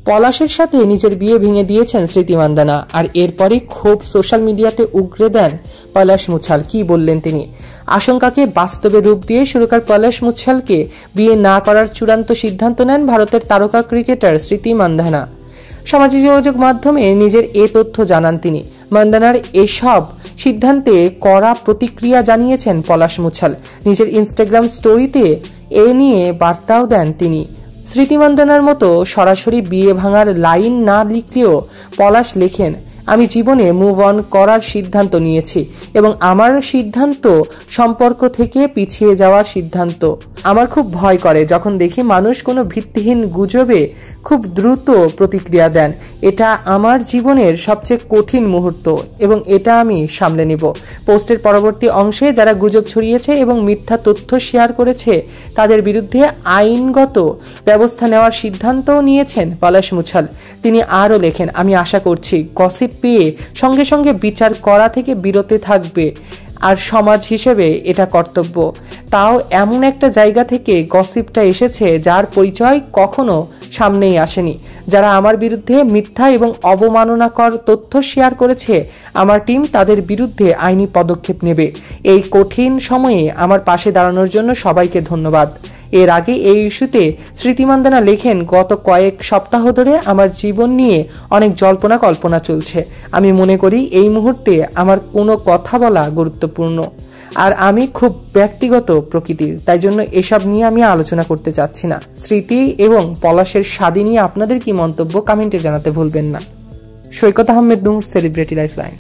পলাশের সাথে নিজের বিয়ে ভেঙে দিয়েছেন স্মৃতি মান্দানা। আর এরপরই ক্ষোভ সোশ্যাল মিডিয়াতে উগরে দেন পলাশ মুছাল। কি বললেন তিনি? আশঙ্কাকে বাস্তবে রূপ দিয়ে সুরকার পলাশ মুছালকে বিয়ে না করার চূড়ান্ত সিদ্ধান্ত নেন ভারতের তারকা ক্রিকেটার স্মৃতি মান্দানা। সামাজিক যোগাযোগ মাধ্যমে নিজের এ তথ্য জানান তিনি। মান্দানার এসব সিদ্ধান্তে কড়া প্রতিক্রিয়া জানিয়েছেন পলাশ মুছাল। নিজের ইনস্টাগ্রাম স্টোরিতে এ নিয়ে বার্তাও দেন তিনি। স্মৃতি মান্দানার মতো সরাসরি বিয়ে ভাঙার লাইন না লিখলেও পলাশ লেখেন, আমি জীবনে মুভ অন করার সিদ্ধান্ত নিয়েছি এবং আমার সিদ্ধান্ত সম্পর্ক থেকে পিছিয়ে যাওয়ার সিদ্ধান্ত। আমার খুব ভয় করে যখন দেখি মানুষ কোনো ভিত্তিহীন গুজবে খুব দ্রুত প্রতিক্রিয়া দেন। এটা আমার জীবনের সবচেয়ে কঠিন মুহূর্ত এবং এটা আমি সামলে নিব। পোস্টের পরবর্তী অংশে যারা গুজব ছড়িয়েছে এবং মিথ্যা তথ্য শেয়ার করেছে তাদের বিরুদ্ধে আইনগত ব্যবস্থা নেওয়ার সিদ্ধান্তও নিয়েছেন পলাশ মুছাল। তিনি আরও লেখেন, আমি আশা করছি গসিপ পেয়ে সঙ্গে সঙ্গে বিচার করা থেকে বিরত থাকবে, আর সমাজ হিসেবে এটা কর্তব্য। তাও এমন একটা জায়গা থেকে গসিপটা এসেছে যার পরিচয় কখনো সামনেই আসেনি। যারা আমার বিরুদ্ধে মিথ্যা এবং অবমাননাকর তথ্য শেয়ার করেছে, আমার টিম তাদের বিরুদ্ধে আইনি পদক্ষেপ নেবে। এই কঠিন সময়ে আমার পাশে দাঁড়ানোর জন্য সবাইকে ধন্যবাদ। এর আগে এই ইস্যুতে স্মৃতি মান্দানা লেখেন, গত কয়েক সপ্তাহ ধরে আমার জীবন নিয়ে অনেক জল্পনা কল্পনা চলছে। আমি মনে করি এই মুহূর্তে আমার কোনো কথা বলা গুরুত্বপূর্ণ, আর আমি খুব ব্যক্তিগত প্রকৃতির, তাই জন্য এসব নিয়ে আমি আলোচনা করতে চাচ্ছি না। স্মৃতি এবং পলাশের শাদী নিয়ে আপনাদের কি মন্তব্য কমেন্টে জানাতে ভুলবেন না। সৈকত আহমেদ নূর, সেলিব্রিটি লাইফলাইন।